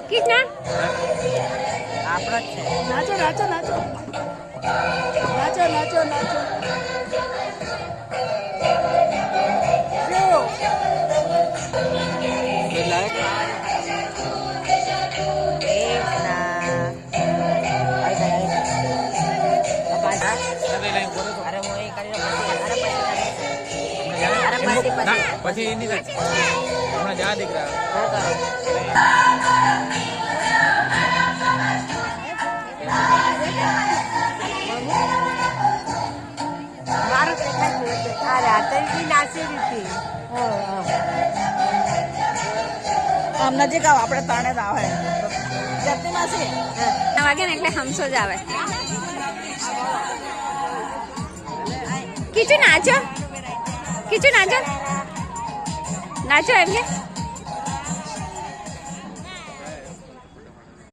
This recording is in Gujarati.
કિટના આપણો જ છે. નાચો નાચો નાચો નાચો નાચો નાચો પછી એની હમણાં જા દીકરા આમ નજીક આવ આપણે ત્રણે જ આવે જતી માસી વાગે ને એટલે હમસો જ આવે. કીચું નાચો, કીચું નાચો, નાચો એમ કે